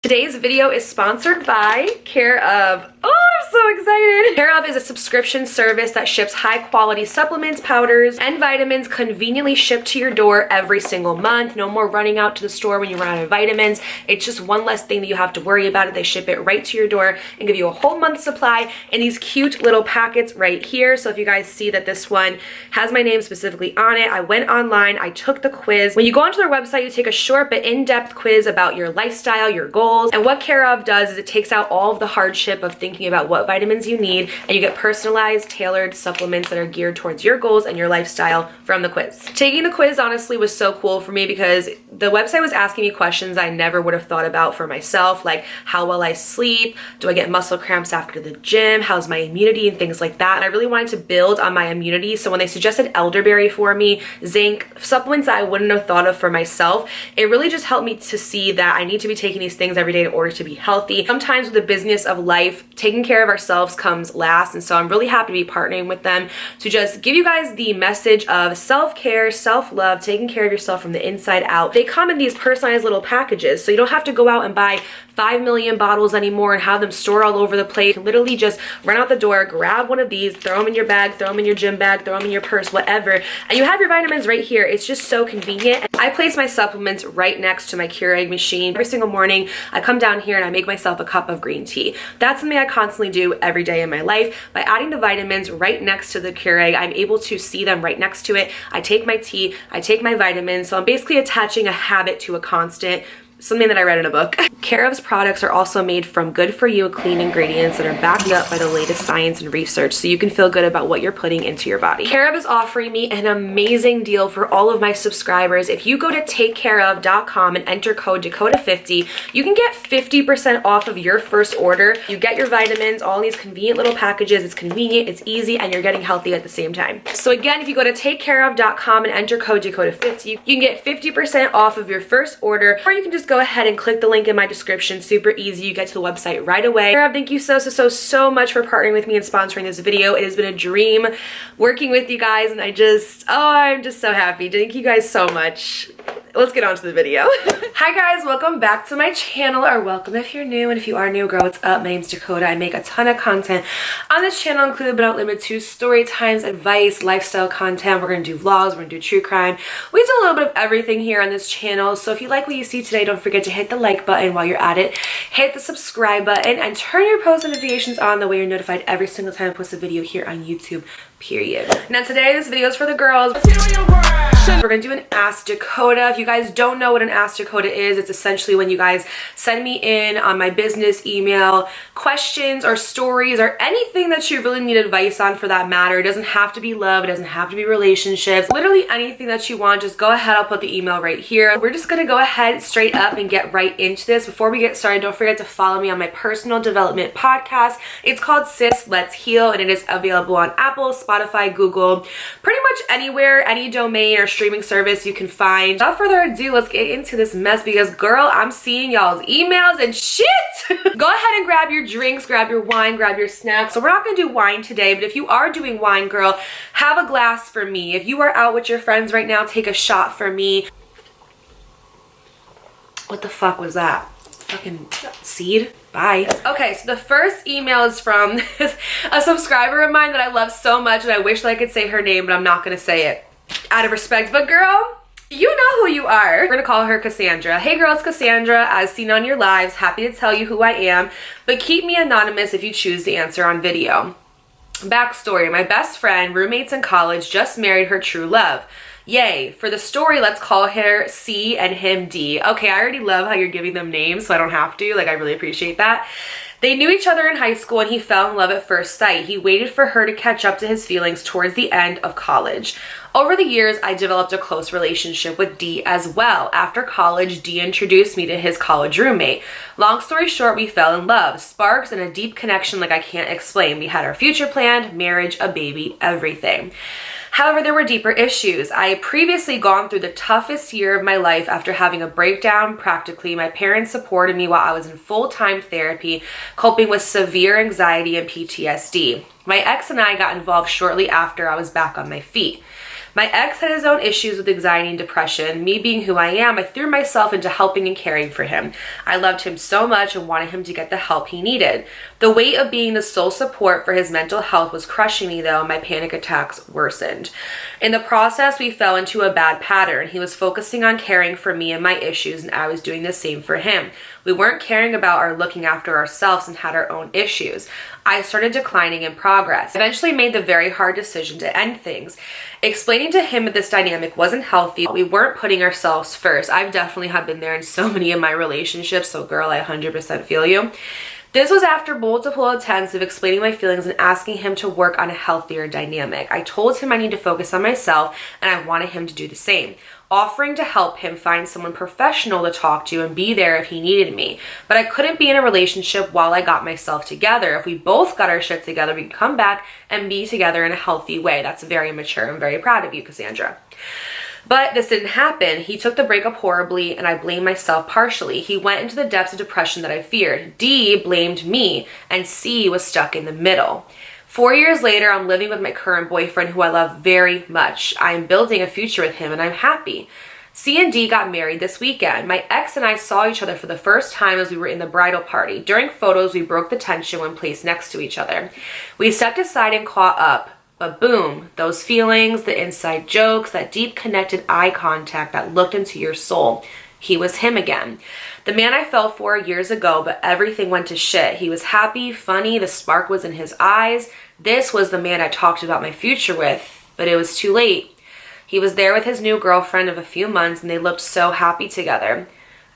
Today's video is sponsored by Care of. Oh, I'm so excited! Care of is a subscription service that ships high-quality supplements, powders, and vitamins conveniently shipped to your door every single month. No more running out to the store when you run out of vitamins. It's just one less thing that you have to worry about. They ship it right to your door and give you a whole month's supply in these cute little packets right here. So if you guys see that this one has my name specifically on it, I went online, I took the quiz. When you go onto their website, you take a short but in-depth quiz about your lifestyle, your goals. And what Care of does is it takes out all of the hardship of thinking about what vitamins you need, and you get personalized, tailored supplements that are geared towards your goals and your lifestyle from the quiz. Taking the quiz honestly was so cool for me because the website was asking me questions I never would have thought about for myself, like how well I sleep, do I get muscle cramps after the gym, how's my immunity, and things like that. And I really wanted to build on my immunity, so when they suggested elderberry for me, zinc, supplements that I wouldn't have thought of for myself, it really just helped me to see that I need to be taking these things every day in order to be healthy. Sometimes with the business of life, taking care of ourselves comes last, and so I'm really happy to be partnering with them to just give you guys the message of self-care, self-love, taking care of yourself from the inside out. They come in these personalized little packages, so you don't have to go out and buy 5 million bottles anymore and have them stored all over the place. You can literally just run out the door, grab one of these, throw them in your bag, throw them in your gym bag, throw them in your purse, whatever, and you have your vitamins right here. It's just so convenient. I place my supplements right next to my Keurig machine. Every single morning, I come down here and I make myself a cup of green tea. That's something I constantly do every day in my life. By adding the vitamins right next to the Keurig, I'm able to see them right next to it. I take my tea, I take my vitamins, so I'm basically attaching a habit to a constant, something that I read in a book. Care of's products are also made from good-for-you clean ingredients that are backed up by the latest science and research, so you can feel good about what you're putting into your body. Care of is offering me an amazing deal for all of my subscribers. If you go to takecareof.com and enter code Dakota50, you can get 50% off of your first order. You get your vitamins, all these convenient little packages. It's convenient, it's easy, and you're getting healthy at the same time. So again, if you go to takecareof.com and enter code Dakota50, you can get 50% off of your first order, or you can just go ahead and click the link in my description. Super easy. You get to the website right away. Thank you so much for partnering with me and sponsoring this video. It has been a dream working with you guys, and I'm just so happy. Thank you guys so much. Let's get on to the video. Hi guys, welcome back to my channel, or welcome if you're new, and if you are new, girl, what's up? My name's Dakota. I make a ton of content on this channel, included but not limited to story times, advice, lifestyle content. We're gonna do vlogs, we're gonna do true crime. We do a little bit of everything here on this channel, so if you like what you see today, don't forget to hit the like button while you're at it, hit the subscribe button, and turn your post notifications on, that way you're notified every single time I post a video here on YouTube, period. Now today, this video is for the girls. We're gonna do an Ask Dakota. If you guys don't know what an Ask Dakota is, it's essentially when you guys send me in on my business email questions or stories or anything that you really need advice on, for that matter. It doesn't have to be love, it doesn't have to be relationships, literally anything that you want. Just go ahead, I'll put the email right here. We're just gonna go ahead straight up and get right into this. Before we get started, don't forget to follow me on my personal development podcast. It's called Sis Let's Heal, and it is available on Apple, Spotify, Google, pretty much anywhere, any domain or streaming service you can find. Without further ado, let's get into this mess, because girl, I'm seeing y'all's emails and shit. Go ahead and grab your drinks, grab your wine, grab your snacks. So we're not gonna do wine today, but if you are doing wine, girl, have a glass for me. If you are out with your friends right now, take a shot for me. What the fuck was that? Fucking seed? Bye. Okay, so the first email is from a subscriber of mine that I love so much, and I wish that I could say her name, but I'm not gonna say it out of respect. But girl, you know who you are. We're gonna call her Cassandra. Hey girl, it's Cassandra. As seen on your lives, happy to tell you who I am, but keep me anonymous if you choose to answer on video. Backstory: my best friend, roommates in college, just married her true love. Yay. For the story, let's call her C and him D. Okay, I already love how you're giving them names, so I don't have to. Like, I really appreciate that. They knew each other in high school, and he fell in love at first sight. He waited for her to catch up to his feelings towards the end of college. Over the years, I developed a close relationship with D as well. After college, D introduced me to his college roommate. Long story short, we fell in love. Sparks and a deep connection like I can't explain. We had our future planned, marriage, a baby, everything. However, there were deeper issues. I had previously gone through the toughest year of my life after having a breakdown. Practically, my parents supported me while I was in full-time therapy, coping with severe anxiety and PTSD. My ex and I got involved shortly after I was back on my feet. My ex had his own issues with anxiety and depression. Me being who I am, I threw myself into helping and caring for him. I loved him so much and wanted him to get the help he needed. The weight of being the sole support for his mental health was crushing me though. My panic attacks worsened. In the process, we fell into a bad pattern. He was focusing on caring for me and my issues, and I was doing the same for him. We weren't caring about or looking after ourselves and had our own issues. I started declining in progress. Eventually made the very hard decision to end things. Explaining to him that this dynamic wasn't healthy. We weren't putting ourselves first. I've definitely have been there in so many of my relationships, so girl, I 100% feel you. This was after multiple attempts of explaining my feelings and asking him to work on a healthier dynamic. I told him I need to focus on myself and I wanted him to do the same. Offering to help him find someone professional to talk to and be there if he needed me. But I couldn't be in a relationship while I got myself together. If we both got our shit together, we could come back and be together in a healthy way. That's very mature. I'm very proud of you, Cassandra. But this didn't happen. He took the breakup horribly and I blame myself partially. He went into the depths of depression that I feared. D blamed me and C was stuck in the middle. 4 years later, I'm living with my current boyfriend who I love very much. I am building a future with him and I'm happy. C and D got married this weekend. My ex and I saw each other for the first time as we were in the bridal party. During photos, we broke the tension when placed next to each other. We stepped aside and caught up. But boom, those feelings, the inside jokes, that deep connected eye contact that looked into your soul. He was him again. The man I fell for years ago, but everything went to shit. He was happy, funny, the spark was in his eyes. This was the man I talked about my future with, but it was too late. He was there with his new girlfriend of a few months and they looked so happy together.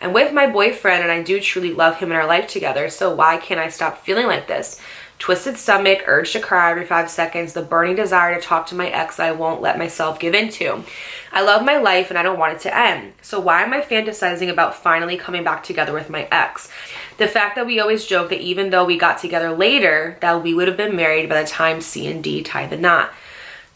I'm with my boyfriend and I do truly love him and our life together, so why can't I stop feeling like this? Twisted stomach, urge to cry every 5 seconds, the burning desire to talk to my ex I won't let myself give into. I love my life and I don't want it to end. So why am I fantasizing about finally coming back together with my ex? The fact that we always joke that even though we got together later, that we would have been married by the time C and D tied the knot.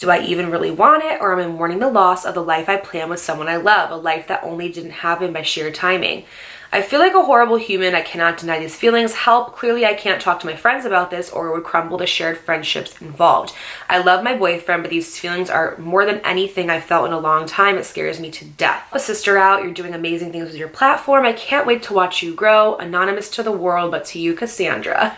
Do I even really want it, or am I mourning the loss of the life I planned with someone I love, a life that only didn't happen by sheer timing? I feel like a horrible human. I cannot deny these feelings. Help. Clearly, I can't talk to my friends about this or it would crumble the shared friendships involved. I love my boyfriend, but these feelings are more than anything I've felt in a long time. It scares me to death. A sister out. You're doing amazing things with your platform. I can't wait to watch you grow. Anonymous to the world, but to you, Cassandra.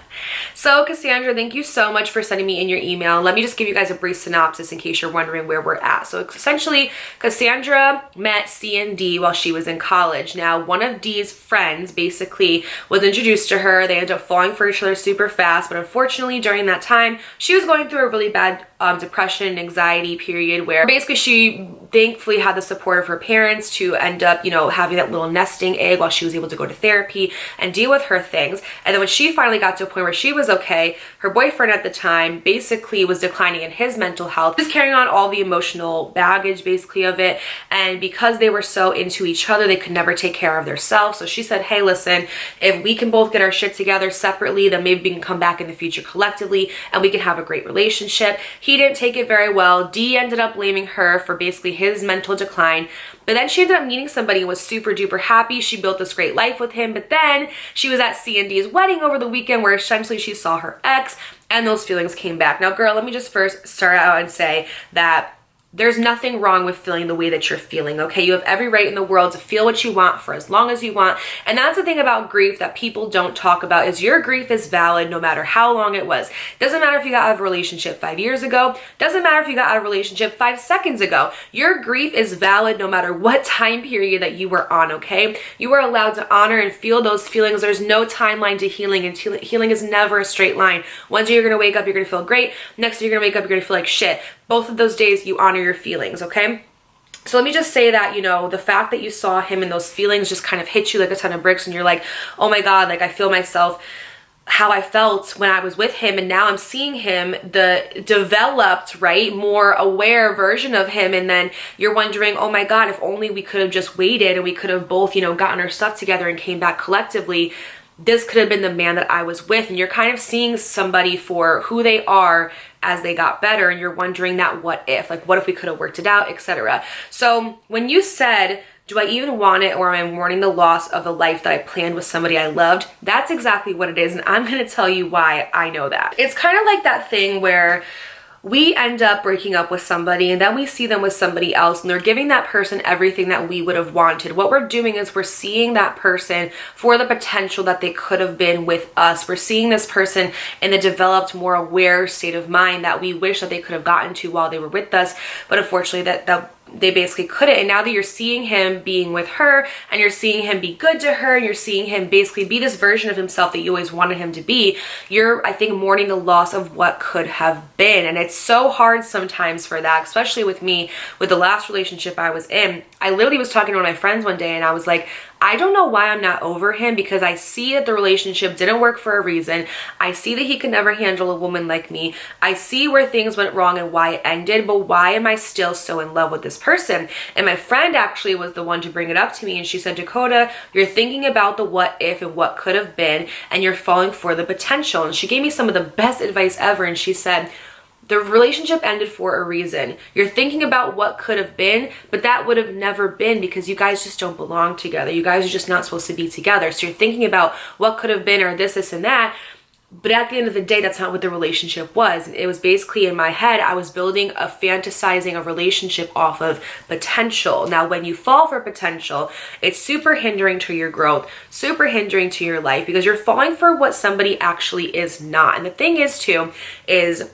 So, Cassandra, thank you so much for sending me in your email. Let me just give you guys a brief synopsis in case you're wondering where we're at. So, essentially, Cassandra met C and D while she was in college. Now, one of D's friends basically was introduced to her. They ended up falling for each other super fast, but unfortunately during that time she was going through a really bad depression and anxiety period where basically she thankfully had the support of her parents to end up, you know, having that little nesting egg while she was able to go to therapy and deal with her things. And then when she finally got to a point where she was okay, her boyfriend at the time basically was declining in his mental health. He was carrying on all the emotional baggage basically of it, and because they were so into each other, they could never take care of themselves. So she said, hey, listen, if we can both get our shit together separately, then maybe we can come back in the future collectively and we can have a great relationship. He didn't take it very well. D ended up blaming her for basically his mental decline. But then she ended up meeting somebody and was super duper happy. She built this great life with him. But then she was at C and D's wedding over the weekend where essentially she saw her ex and those feelings came back. Now, girl, let me just first start out and say that there's nothing wrong with feeling the way that you're feeling, okay? You have every right in the world to feel what you want for as long as you want. And that's the thing about grief that people don't talk about is your grief is valid no matter how long it was. Doesn't matter if you got out of a relationship 5 years ago. Doesn't matter if you got out of a relationship 5 seconds ago. Your grief is valid no matter what time period that you were on, okay? You are allowed to honor and feel those feelings. There's no timeline to healing, and healing is never a straight line. One day you're gonna wake up, you're gonna feel great. Next day you're gonna wake up, you're gonna feel like shit. Both of those days you honor your feelings, okay? So let me just say that, you know, the fact that you saw him and those feelings just kind of hit you like a ton of bricks and you're like, oh my God, like I feel myself how I felt when I was with him, and now I'm seeing him, the developed, right, more aware version of him, and then you're wondering, oh my God, if only we could have just waited and we could have both, you know, gotten our stuff together and came back collectively. This could have been the man that I was with. And you're kind of seeing somebody for who they are as they got better, and you're wondering that what if, like what if we could have worked it out, etc. So when you said, do I even want it, or am I mourning the loss of the life that I planned with somebody I loved? That's exactly what it is, and I'm gonna tell you why I know that. It's kind of like that thing where we end up breaking up with somebody and then we see them with somebody else and they're giving that person everything that we would have wanted. What we're doing is we're seeing that person for the potential that they could have been with us. We're seeing this person in the developed, more aware state of mind that we wish that they could have gotten to while they were with us, but unfortunately that they basically couldn't. And now that you're seeing him being with her and you're seeing him be good to her and you're seeing him basically be this version of himself that you always wanted him to be, you're, I think, mourning the loss of what could have been. And it's so hard sometimes for that, especially with me, with the last relationship I was in. I literally was talking to one of my friends one day and I was like, I don't know why I'm not over him, because I see that the relationship didn't work for a reason. I see that he could never handle a woman like me. I see where things went wrong and why it ended, but why am I still so in love with this person? And my friend actually was the one to bring it up to me, and she said, Dakota, you're thinking about the what if and what could have been, and you're falling for the potential. And she gave me some of the best advice ever, and she said, the relationship ended for a reason. You're thinking about what could have been, but that would have never been because you guys just don't belong together. You guys are just not supposed to be together. So you're thinking about what could have been or this and that. But at the end of the day, that's not what the relationship was. It was basically in my head, I was building a fantasizing a relationship off of potential. Now, when you fall for potential, it's super hindering to your growth, super hindering to your life, because you're falling for what somebody actually is not. And the thing is too, is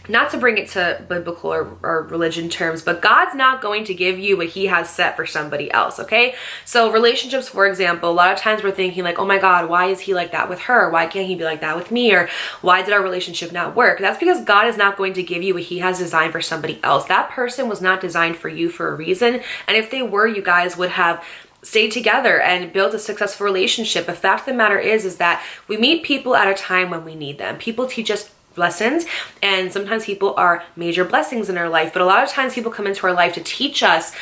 not to bring it to biblical or religion terms, but God's not going to give you what he has set for somebody else, okay? So relationships, for example, a lot of times we're thinking like, oh my God, why is he like that with her? Why can't he be like that with me? Or why did our relationship not work? That's because God is not going to give you what he has designed for somebody else. That person was not designed for you for a reason. And if they were, you guys would have stayed together and built a successful relationship. The fact of the matter is that we meet people at a time when we need them. People teach us lessons, and sometimes people are major blessings in our life, but a lot of times people come into our life to teach us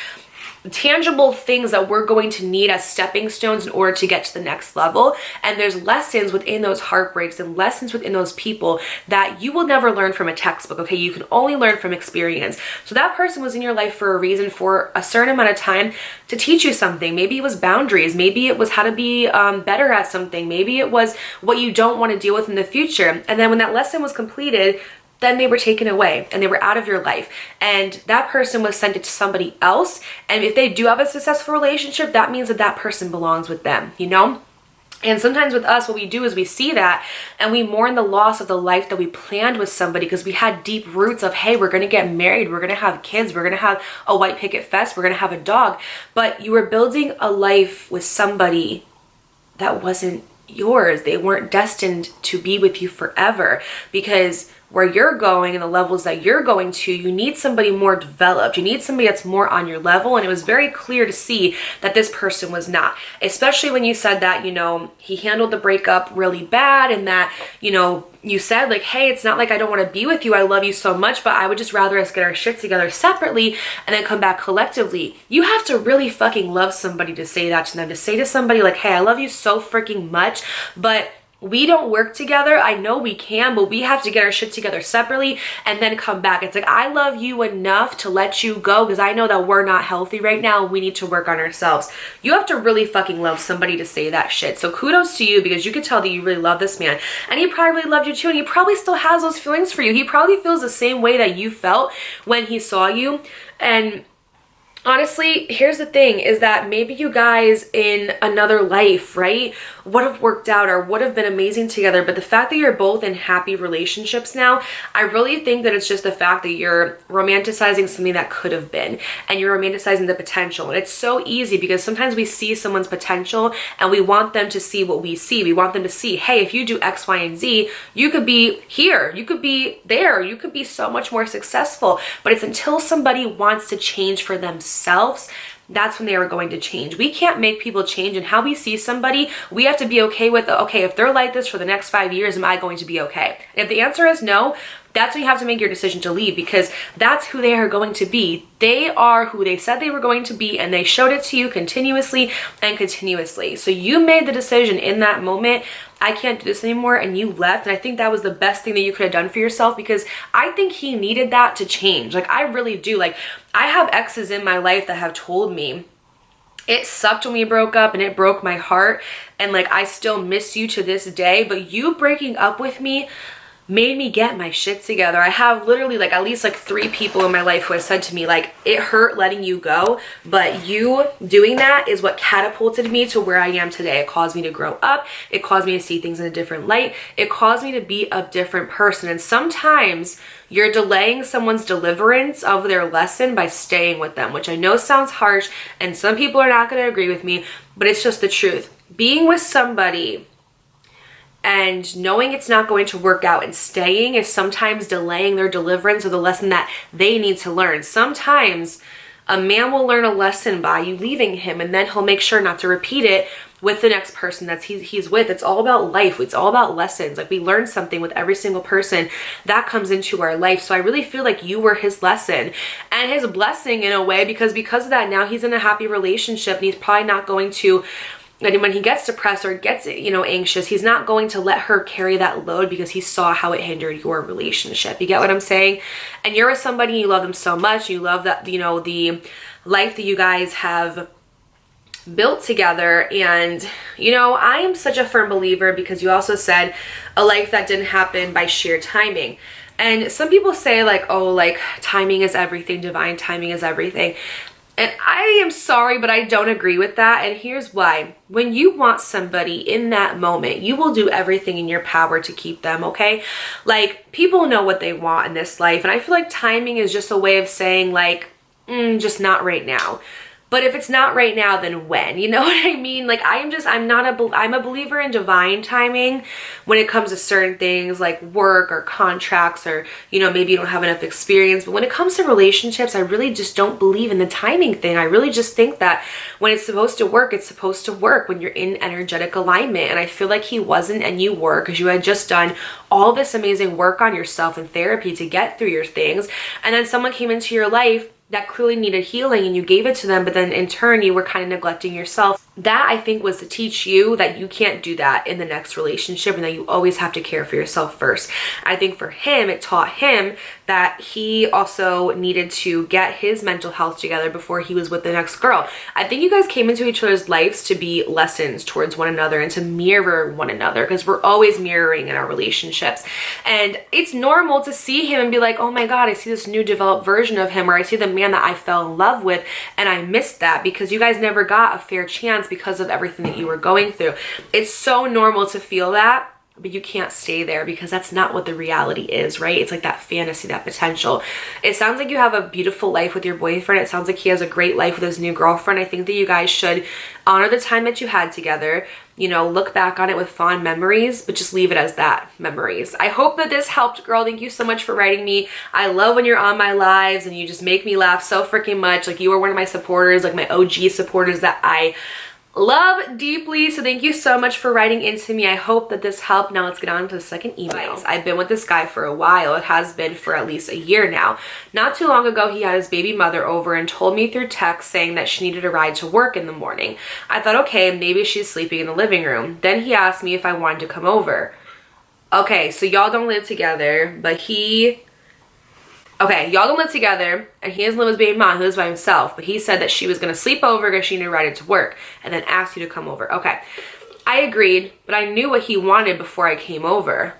tangible things that we're going to need as stepping stones in order to get to the next level. And there's lessons within those heartbreaks and lessons within those people that you will never learn from a textbook, okay? You can only learn from experience. So that person was in your life for a reason, for a certain amount of time, to teach you something. Maybe it was boundaries. Maybe it was how to be better at something. Maybe it was what you don't want to deal with in the future. And then when that lesson was completed, then they were taken away and they were out of your life, and that person was sent it to somebody else. And if they do have a successful relationship, that means that that person belongs with them, you know? And sometimes with us, what we do is we see that and we mourn the loss of the life that we planned with somebody, because we had deep roots of, hey, we're going to get married, we're going to have kids, we're going to have a white picket fest, we're going to have a dog. But you were building a life with somebody that wasn't yours. They weren't destined to be with you forever, because where you're going and the levels that you're going to, you need somebody more developed. You need somebody that's more on your level. And it was very clear to see that this person was not, especially when you said that, you know, he handled the breakup really bad, and that, you know, you said like, hey, it's not like I don't want to be with you. I love you so much, but I would just rather us get our shit together separately and then come back collectively. You have to really fucking love somebody to say that to them, to say to somebody like, hey, I love you so freaking much, but we don't work together. I know we can, but we have to get our shit together separately and then come back. It's like, I love you enough to let you go because I know that we're not healthy right now. We need to work on ourselves. You have to really fucking love somebody to say that shit. So kudos to you, because you could tell that you really love this man, and he probably really loved you too, and he probably still has those feelings for you. He probably feels the same way that you felt when he saw you. And honestly, here's the thing, is that maybe you guys in another life, right, would have worked out or would have been amazing together. But the fact that you're both in happy relationships now, I really think that it's just the fact that you're romanticizing something that could have been, and you're romanticizing the potential. And it's so easy because sometimes we see someone's potential and we want them to see what we see. We want them to see, hey, if you do X, Y, and Z, you could be here, you could be there, you could be so much more successful. But it's until somebody wants to change for themselves, that's when they are going to change. We can't make people change, and how we see somebody, we have to be okay with, okay, if they're like this for the next 5 years, am I going to be okay? And if the answer is no, that's when you have to make your decision to leave, because that's who they are going to be. They are who they said they were going to be, and they showed it to you continuously and continuously. So you made the decision in that moment, I can't do this anymore, and you left. And I think that was the best thing that you could have done for yourself, because I think he needed that to change. Like, I really do. Like, I have exes in my life that have told me, it sucked when we broke up and it broke my heart, and like, I still miss you to this day, but you breaking up with me, made me get my shit together. I have literally like at least like 3 people in my life who have said to me like, it hurt letting you go, but you doing that is what catapulted me to where I am today. It caused me to grow up. It caused me to see things in a different light. It caused me to be a different person. And sometimes you're delaying someone's deliverance of their lesson by staying with them, which I know sounds harsh and some people are not going to agree with me, but it's just the truth. Being with somebody and knowing it's not going to work out and staying is sometimes delaying their deliverance of the lesson that they need to learn. Sometimes a man will learn a lesson by you leaving him, and then he'll make sure not to repeat it with the next person that he's with. It's all about life. It's all about lessons. Like, we learn something with every single person that comes into our life. So I really feel like you were his lesson and his blessing in a way, because of that, now he's in a happy relationship, and he's probably not going to, and when he gets depressed or gets, anxious, he's not going to let her carry that load because he saw how it hindered your relationship. You get what I'm saying? And you're with somebody, you love them so much, you love that, the life that you guys have built together. And, I am such a firm believer, because you also said a life that didn't happen by sheer timing. And some people say like, oh, like timing is everything, divine timing is everything. And I am sorry, but I don't agree with that. And here's why. When you want somebody in that moment, you will do everything in your power to keep them, okay? Like, people know what they want in this life. And I feel like timing is just a way of saying like, just not right now. But if it's not right now, then when? You know what I mean? Like, I'm a believer in divine timing when it comes to certain things like work or contracts, or, maybe you don't have enough experience. But when it comes to relationships, I really just don't believe in the timing thing. I really just think that when it's supposed to work, it's supposed to work when you're in energetic alignment. And I feel like he wasn't, and you were, because you had just done all this amazing work on yourself in therapy to get through your things. And then someone came into your life that clearly needed healing, and you gave it to them, but then in turn you were kind of neglecting yourself. That, I think, was to teach you that you can't do that in the next relationship, and that you always have to care for yourself first. I think for him, it taught him that he also needed to get his mental health together before he was with the next girl. I think you guys came into each other's lives to be lessons towards one another and to mirror one another, because we're always mirroring in our relationships. And it's normal to see him and be like, oh my God, I see this new developed version of him, or I see the man that I fell in love with, and I missed that because you guys never got a fair chance because of everything that you were going through. It's so normal to feel that, but you can't stay there, because that's not what the reality is, right? It's like that fantasy, that potential. It sounds like you have a beautiful life with your boyfriend. It sounds like he has a great life with his new girlfriend. I think that you guys should honor the time that you had together, look back on it with fond memories, but just leave it as that, memories. I hope that this helped, girl. Thank you so much for writing me. I love when you're on my lives and you just make me laugh so freaking much. Like, you are one of my supporters, like my OG supporters that I love deeply. So thank you so much for writing into me. I hope that this helped. Now let's get on to the second email. I've been with this guy for a while. It has been for at least a year now. Not too long ago, he had his baby mother over and told me through text saying that she needed a ride to work in the morning. I thought, okay, maybe she's sleeping in the living room. Then he asked me if I wanted to come over. Okay, so y'all don't live together, but y'all don't live together, and he doesn't live with his baby mom, he lives by himself, but he said that she was going to sleep over because she needed to ride to work, and then asked you to come over. Okay, I agreed, but I knew what he wanted before I came over.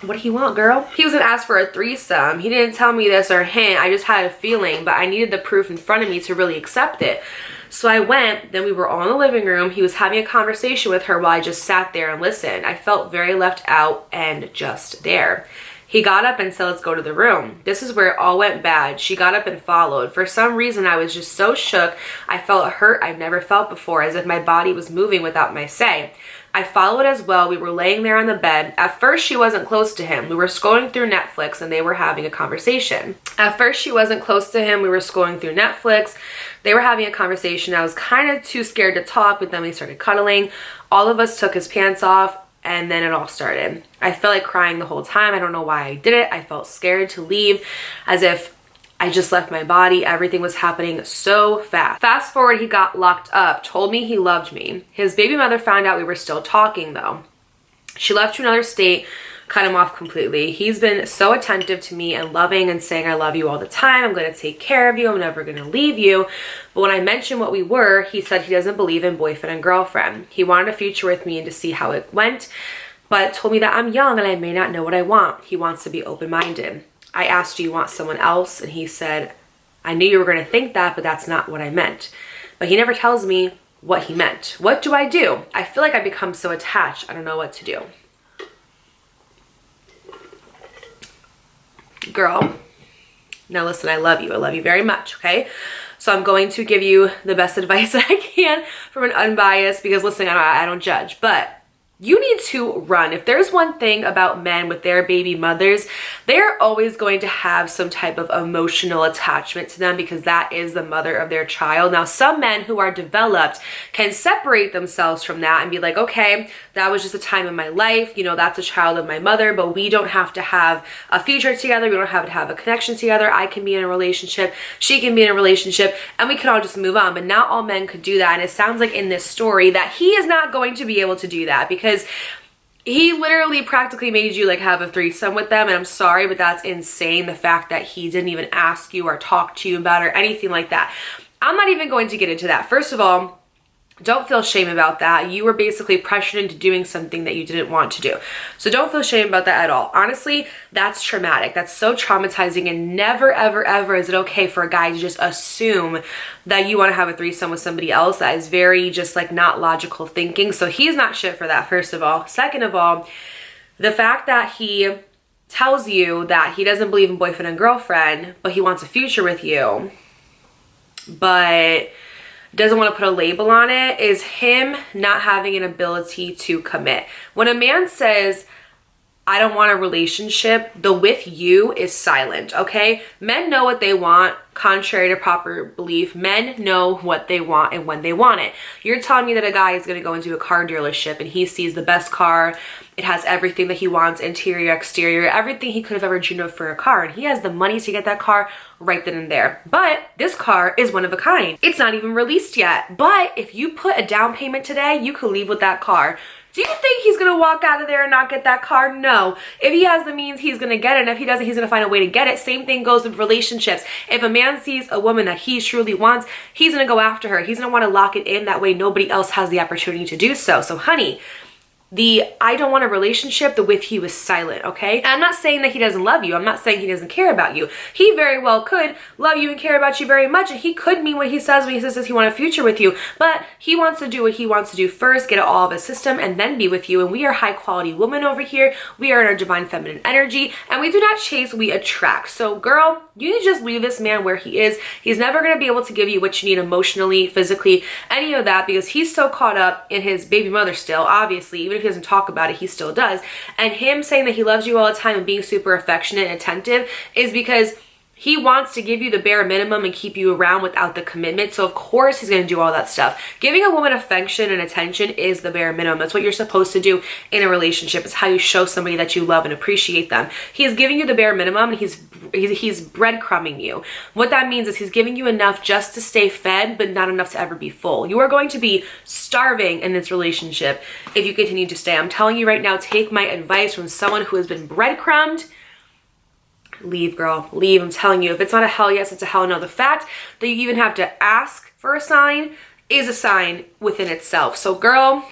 What did he want, girl? He was going to ask for a threesome. He didn't tell me this or hint. I just had a feeling, but I needed the proof in front of me to really accept it. So I went, then we were all in the living room. He was having a conversation with her while I just sat there and listened. I felt very left out and just there. He got up and said, let's go to the room. This is where it all went bad. She got up and followed. For some reason, I was just so shook. I felt a hurt I've never felt before, as if my body was moving without my say. I followed as well. We were laying there on the bed. At first, she wasn't close to him. We were scrolling through Netflix and they were having a conversation. At first, she wasn't close to him. We were scrolling through Netflix. They were having a conversation. I was kind of too scared to talk, but then we started cuddling. All of us took his pants off. And then it all started. I felt like crying the whole time. I don't know why I did it. I felt scared to leave, as if I just left my body. Everything was happening so fast. Fast forward, he got locked up, told me he loved me. His baby mother found out we were still talking though. She left to another state, cut him off completely. He's been so attentive to me and loving and saying, I love you all the time. I'm going to take care of you. I'm never going to leave you. But when I mentioned what we were, he said he doesn't believe in boyfriend and girlfriend. He wanted a future with me and to see how it went. but told me that I'm young and I may not know what I want. He wants to be open-minded. I asked, do you want someone else? And he said, I knew you were going to think that, but that's not what I meant. But he never tells me what he meant. What do? I feel like I become so attached. I don't know what to do. Girl, now listen, I love you. I love you very much, okay? So I'm going to give you the best advice that I can from an unbiased, because listen, I don't judge, but you need to run. If there's one thing about men with their baby mothers, they're always going to have some type of emotional attachment to them because that is the mother of their child. Now, some men who are developed can separate themselves from that and be like, okay, that was just a time in my life. You know, that's a child of my mother, but we don't have to have a future together. We don't have to have a connection together. I can be in a relationship. She can be in a relationship, and we can all just move on. But not all men could do that. And it sounds like in this story that he is not going to be able to do that because he literally practically made you like have a threesome with them. And I'm sorry, but that's insane. The fact that he didn't even ask you or talk to you about it or anything like that. I'm not even going to get into that. First of all, don't feel shame about that. You were basically pressured into doing something that you didn't want to do. So don't feel shame about that at all. Honestly, that's traumatic. That's so traumatizing, and never, ever, ever is it okay for a guy to just assume that you want to have a threesome with somebody else. That is very just like not logical thinking. So he's not shit for that, first of all. Second of all, the fact that he tells you that he doesn't believe in boyfriend and girlfriend, but he wants a future with you, but doesn't want to put a label on it, is him not having an ability to commit. When a man says, I don't want a relationship, the with you is silent, okay? Men know what they want, contrary to proper belief. Men know what they want and when they want it. You're telling me that a guy is going to go into a car dealership and he sees the best car, it has everything that he wants, interior, exterior, everything he could have ever dreamed of for a car, and he has the money to get that car right then and there. But this car is one of a kind. It's not even released yet. But if you put a down payment today, you could leave with that car. Do you think he's gonna walk out of there and not get that car? No. If he has the means, he's gonna get it. And if he doesn't, he's gonna find a way to get it. Same thing goes with relationships. If a man sees a woman that he truly wants, he's gonna go after her. He's gonna wanna lock it in. That way nobody else has the opportunity to do so. So honey, the I don't want a relationship, the with you is silent, okay? And I'm not saying that he doesn't love you. I'm not saying he doesn't care about you. He very well could love you and care about you very much, and he could mean what he says when he says he wants a future with you, but he wants to do what he wants to do first, get it all of his system, and then be with you. And we are high quality women over here. We are in our divine feminine energy, and we do not chase, we attract. So girl, you need to just leave this man where he is. He's never going to be able to give you what you need emotionally, physically, any of that, because he's so caught up in his baby mother still, obviously. Even if he doesn't talk about it, he still does. And him saying that he loves you all the time and being super affectionate and attentive is because he wants to give you the bare minimum and keep you around without the commitment. So of course he's going to do all that stuff. Giving a woman affection and attention is the bare minimum. That's what you're supposed to do in a relationship. It's how you show somebody that you love and appreciate them. He is giving you the bare minimum, and he's breadcrumbing you. What that means is he's giving you enough just to stay fed, but not enough to ever be full. You are going to be starving in this relationship if you continue to stay. I'm telling you right now, take my advice from someone who has been breadcrumbed. Leave, girl, leave. I'm telling you, if it's not a hell yes, it's a hell no. The fact that you even have to ask for a sign is a sign within itself. So girl,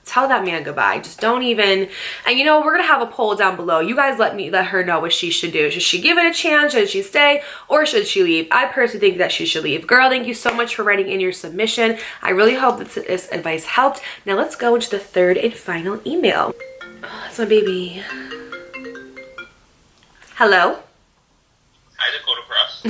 tell that man goodbye. Just don't even. And you know, we're gonna have a poll down below. You guys let her know what she should do. Should she give it a chance? Should she stay, or should she leave? I personally think that she should leave. Girl, thank you so much for writing in your submission. I really hope that this advice helped. Now let's go into the third and final email. Oh, that's my baby. Hello? Hi, Dakota Cross.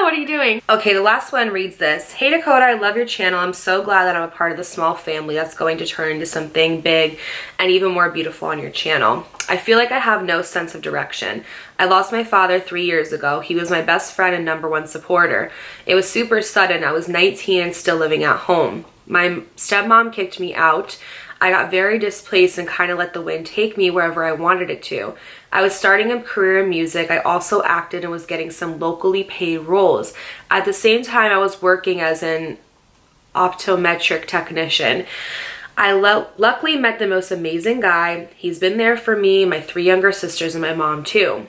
What are you doing? Okay, the last one reads this. Hey Dakota, I love your channel. I'm so glad that I'm a part of the small family that's going to turn into something big and even more beautiful on your channel. I feel like I have no sense of direction. I lost my father 3 years ago. He was my best friend and #1 supporter. It was super sudden. I was 19 and still living at home. My stepmom kicked me out. I got very displaced and kind of let the wind take me wherever I wanted it to. I was starting a career in music. I also acted and was getting some locally paid roles. At the same time, I was working as an optometric technician. I luckily met the most amazing guy. He's been there for me, my 3 younger sisters, and my mom too.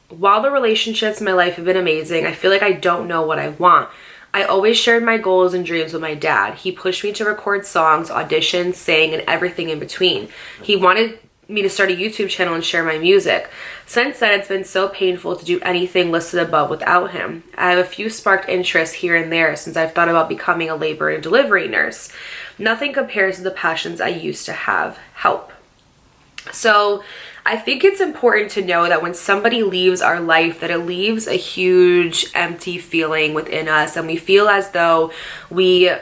While the relationships in my life have been amazing, I feel like I don't know what I want. I always shared my goals and dreams with my dad. He pushed me to record songs, auditions, sing, and everything in between. He wanted me to start a YouTube channel and share my music. Since then, it's been so painful to do anything listed above without him. I have a few sparked interests here and there since I've thought about becoming a labor and delivery nurse. Nothing compares to the passions I used to have. Help. So I think it's important to know that when somebody leaves our life, that it leaves a huge empty feeling within us, and we feel as though we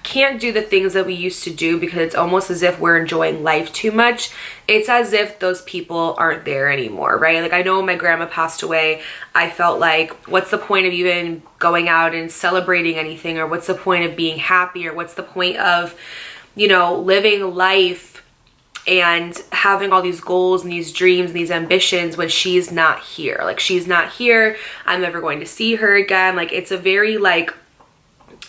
can't do the things that we used to do because it's almost as if we're enjoying life too much. It's as if those people aren't there anymore, right? Like, I know when my grandma passed away, I felt like, what's the point of even going out and celebrating anything? Or what's the point of being happy? Or what's the point of, you know, living life and having all these goals and these dreams and these ambitions when she's not here? Like, she's not here. I'm never going to see her again. Like, it's a very, like,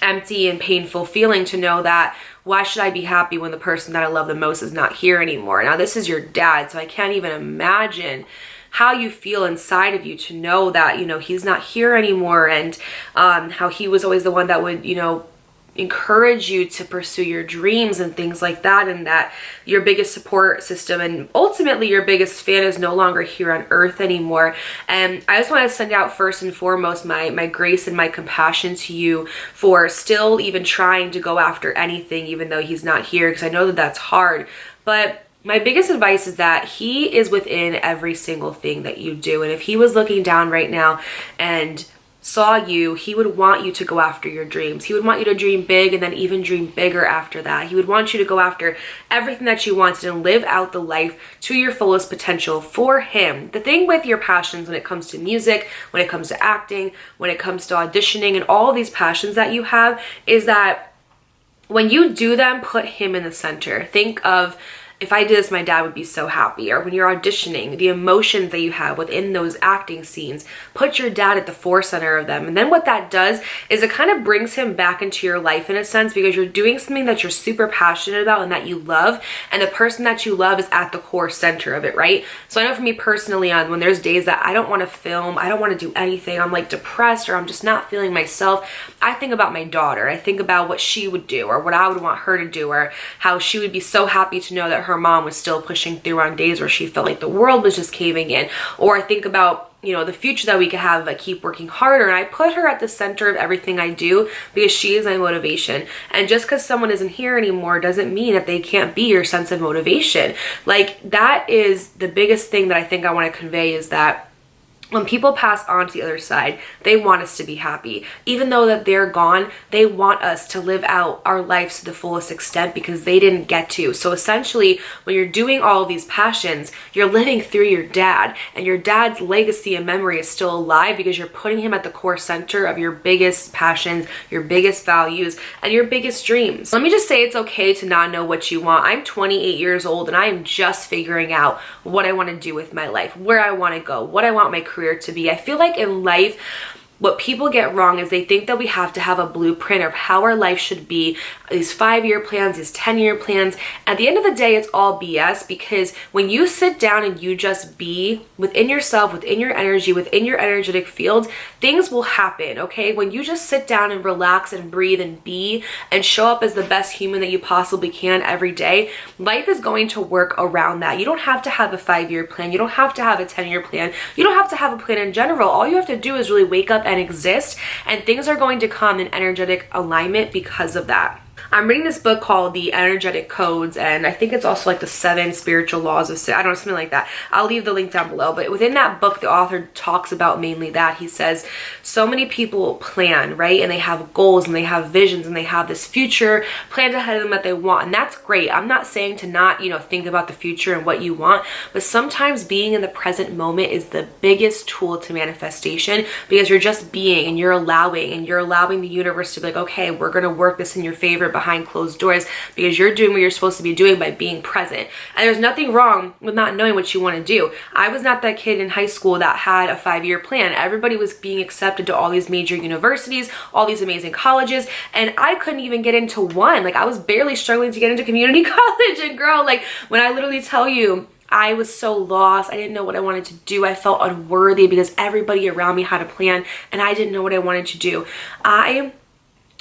empty and painful feeling to know that, why should I be happy when the person that I love the most is not here anymore? Now, this is your dad, so I can't even imagine how you feel inside of you to know that, you know, he's not here anymore, and how he was always the one that would, you know, encourage you to pursue your dreams and things like that, and that your biggest support system and ultimately your biggest fan is no longer here on earth anymore. And I just want to send out first and foremost my grace and my compassion to you for still even trying to go after anything even though he's not here, because I know that that's hard. But my biggest advice is that he is within every single thing that you do, and if he was looking down right now and saw you, he would want you to go after your dreams. He would want you to dream big and then even dream bigger after that. He would want you to go after everything that you wanted and live out the life to your fullest potential for him. The thing with your passions when it comes to music, when it comes to acting, when it comes to auditioning, and all these passions that you have, is that when you do them, put him in the center. Think of, if I did this, my dad would be so happy. Or when you're auditioning, the emotions that you have within those acting scenes, put your dad at the forefront of them. And then what that does is it kind of brings him back into your life in a sense, because you're doing something that you're super passionate about and that you love, and the person that you love is at the core center of it, right? So I know for me personally, on when there's days that I don't want to film, I don't want to do anything, I'm like depressed or I'm just not feeling myself, I think about my daughter. I think about what she would do or what I would want her to do, or how she would be so happy to know that her mom was still pushing through on days where she felt like the world was just caving in. Or I think about, you know, the future that we could have if I keep working harder, and I put her at the center of everything I do because she is my motivation. And just because someone isn't here anymore doesn't mean that they can't be your sense of motivation. Like, that is the biggest thing that I think I want to convey, is that when people pass on to the other side, they want us to be happy. Even though that they're gone, they want us to live out our lives to the fullest extent because they didn't get to. So essentially, when you're doing all of these passions, you're living through your dad, and your dad's legacy and memory is still alive because you're putting him at the core center of your biggest passions, your biggest values, and your biggest dreams. Let me just say, it's okay to not know what you want. I'm 28 years old and I am just figuring out what I want to do with my life, where I want to go, what I want my career to be. I feel like in life, what people get wrong is they think that we have to have a blueprint of how our life should be, these 5-year plans, these 10-year plans. At the end of the day, it's all BS, because when you sit down and you just be within yourself, within your energy, within your energetic field, things will happen, okay? When you just sit down and relax and breathe and be and show up as the best human that you possibly can every day, life is going to work around that. You don't have to have a 5-year plan. You don't have to have a 10-year plan. You don't have to have a plan in general. All you have to do is really wake up and exist, and things are going to come in energetic alignment because of that. I'm reading this book called The Energetic Codes, and I think it's also like the 7 spiritual laws of, I don't know, something like that. I'll leave the link down below. But within that book, the author talks about mainly that. He says so many people plan, right? And they have goals and they have visions and they have this future planned ahead of them that they want. And that's great. I'm not saying to not, you know, think about the future and what you want, but sometimes being in the present moment is the biggest tool to manifestation, because you're just being and you're allowing the universe to be like, okay, we're going to work this in your favor behind closed doors, because you're doing what you're supposed to be doing by being present. And there's nothing wrong with not knowing what you want to do. I was not that kid in high school that had a 5-year plan. Everybody was being accepted to all these major universities, all these amazing colleges, and I couldn't even get into one. Like, I was barely struggling to get into community college. And girl, like, when I literally tell you, I was so lost. I didn't know what I wanted to do. I felt unworthy because everybody around me had a plan and I didn't know what I wanted to do. I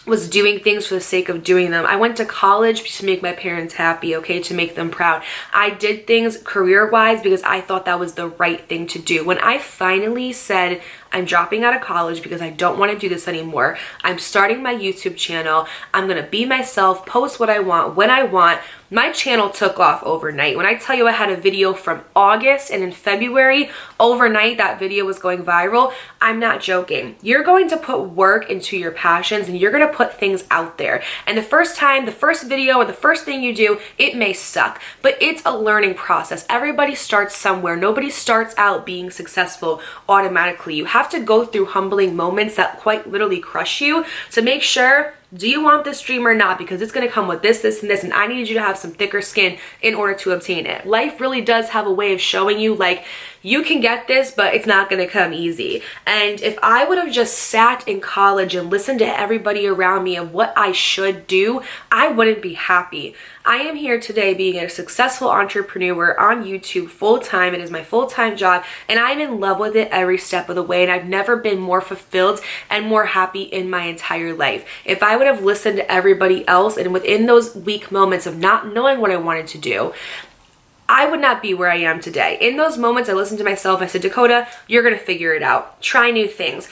was doing things for the sake of doing them. I went to college to make my parents happy, okay, to make them proud. I did things career-wise because I thought that was the right thing to do. When I finally said, I'm dropping out of college because I don't want to do this anymore, I'm starting my YouTube channel, I'm gonna be myself, post what I want, when I want, my channel took off overnight. When I tell you I had a video from August, and in February, overnight, that video was going viral, I'm not joking. You're going to put work into your passions, and you're gonna put things out there. And the first time, the first video, or the first thing you do, it may suck, but it's a learning process. Everybody starts somewhere. Nobody starts out being successful automatically. You have to go through humbling moments that quite literally crush you to make sure, do you want this dream or not? Because it's going to come with this, this, and this, and I need you to have some thicker skin in order to obtain it. Life really does have a way of showing you, like, you can get this, but it's not going to come easy. And if I would have just sat in college and listened to everybody around me and what I should do, I wouldn't be happy. I am here today being a successful entrepreneur on YouTube full-time. It is my full-time job, and I'm in love with it every step of the way, and I've never been more fulfilled and more happy in my entire life. If I would have listened to everybody else, and within those weak moments of not knowing what I wanted to do, I would not be where I am today. In those moments, I listened to myself. I said, Dakota, you're gonna figure it out. Try new things.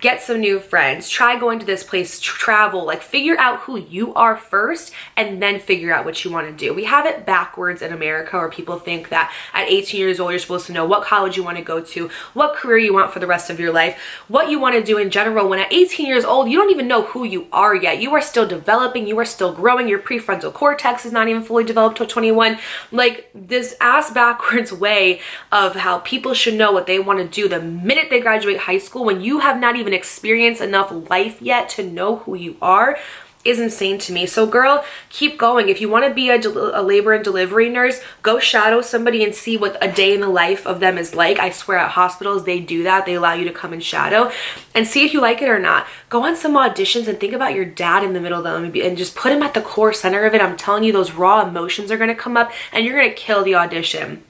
Get some new friends, try going to this place, travel, like figure out who you are first and then figure out what you want to do. We have it backwards in America, where people think that at 18 years old, you're supposed to know what college you want to go to, what career you want for the rest of your life, what you want to do in general, when at 18 years old, you don't even know who you are yet. You are still developing, you are still growing, your prefrontal cortex is not even fully developed till 21. Like, this ass backwards way of how people should know what they want to do the minute they graduate high school, when you have not even experienced enough life yet to know who you are, is insane to me. So girl, keep going. If you want to be a labor and delivery nurse, go shadow somebody and see what a day in the life of them is like. I swear, at hospitals they do that. They allow you to come and shadow and see if you like it or not. Go on some auditions and think about your dad in the middle of them and just put him at the core center of it. I'm telling you, those raw emotions are going to come up and you're going to kill the audition.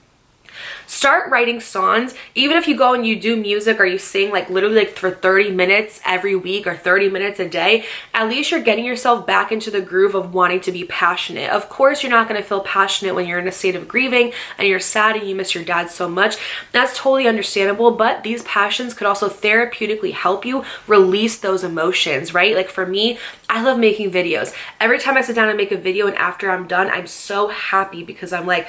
Start writing songs. Even if you go and you do music or you sing like literally like for 30 minutes every week or 30 minutes a day, at least you're getting yourself back into the groove of wanting to be passionate. Of course, you're not going to feel passionate when you're in a state of grieving and you're sad and you miss your dad so much. That's totally understandable, but these passions could also therapeutically help you release those emotions, right? Like for me, I love making videos. Every time I sit down and make a video and after I'm done, I'm so happy because I'm like,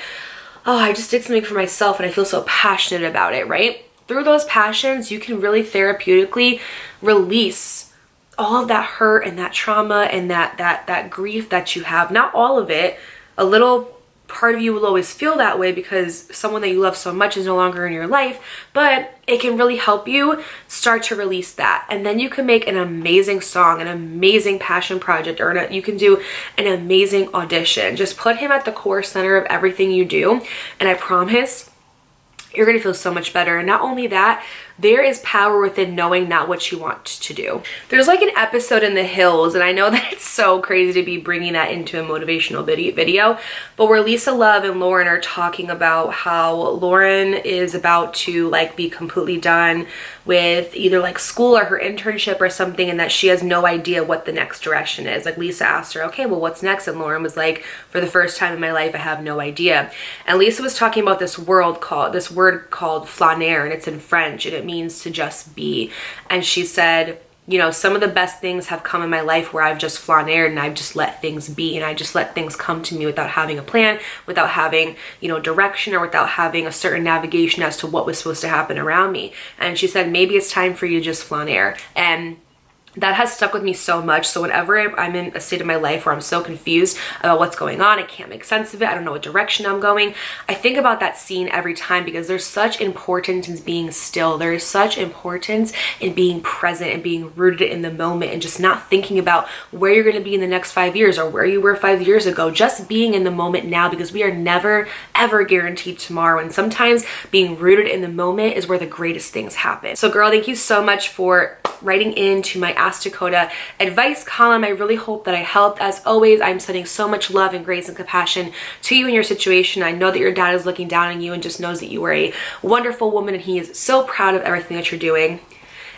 oh, I just did something for myself and I feel so passionate about it, right? Through those passions, you can really therapeutically release all of that hurt and that trauma and that grief that you have. Not all of it. A little part of you will always feel that way because someone that you love so much is no longer in your life, but it can really help you start to release that. And then you can make an amazing song, an amazing passion project, or you can do an amazing audition. Just put him at the core center of everything you do, and I promise you're gonna feel so much better. And not only that, there is power within knowing not what you want to do. There's like an episode in The Hills, and I know that it's so crazy to be bringing that into a motivational video, but where Lisa Love and Lauren are talking about how Lauren is about to like be completely done with either like school or her internship or something, and that she has no idea what the next direction is. Like Lisa asked her, okay, well, what's next? And Lauren was like, for the first time in my life, I have no idea. And Lisa was talking about this word called flâner, and it's in French, and it means to just be. And she said, you know, some of the best things have come in my life where I've just flânered and I've just let things be, and I just let things come to me without having a plan, without having, you know, direction, or without having a certain navigation as to what was supposed to happen around me. And she said, maybe it's time for you to just flâner. And that has stuck with me so much. So whenever I'm in a state of my life where I'm so confused about what's going on, I can't make sense of it, I don't know what direction I'm going, I think about that scene every time, because there's such importance in being still. There is such importance in being present and being rooted in the moment and just not thinking about where you're going to be in the next 5 years or where you were 5 years ago. Just being in the moment now, because we are never ever guaranteed tomorrow, and sometimes being rooted in the moment is where the greatest things happen. So girl, thank you so much for writing into my Ask Dakota advice column. I really hope that I helped. As always, I'm sending so much love and grace and compassion to you in your situation. I know that your dad is looking down on you and just knows that you are a wonderful woman, and he is so proud of everything that you're doing.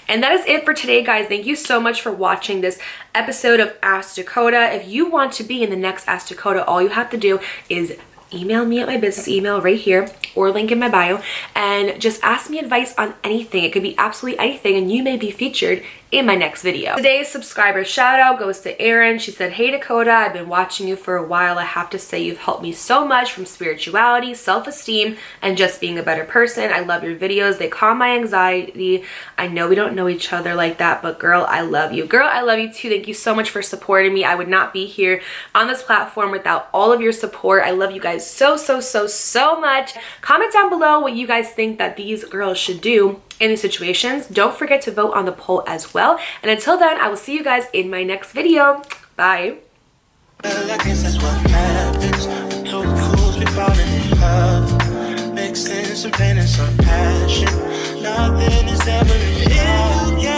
And that is it for today, guys. Thank you so much for watching this episode of Ask Dakota. If you want to be in the next Ask Dakota, all you have to do is email me at my business email right here or link in my bio and just ask me advice on anything. It could be absolutely anything and you may be featured in my next video. Today's subscriber shout out goes to Erin. She said, "Hey Dakota, I've been watching you for a while. I have to say you've helped me so much from spirituality, self-esteem, and just being a better person. I love your videos. They calm my anxiety. I know we don't know each other like that, but girl, I love you." Girl, I love you too. Thank you so much for supporting me. I would not be here on this platform without all of your support. I love you guys so much. Comment down below what you guys think that these girls should do in these situations. Don't forget to vote on the poll as well. And until then, I will see you guys in my next video. Bye. Well, I guess that's what happens. Two fools be falling in love, mixing some pain and some passion. Nothing is ever enough.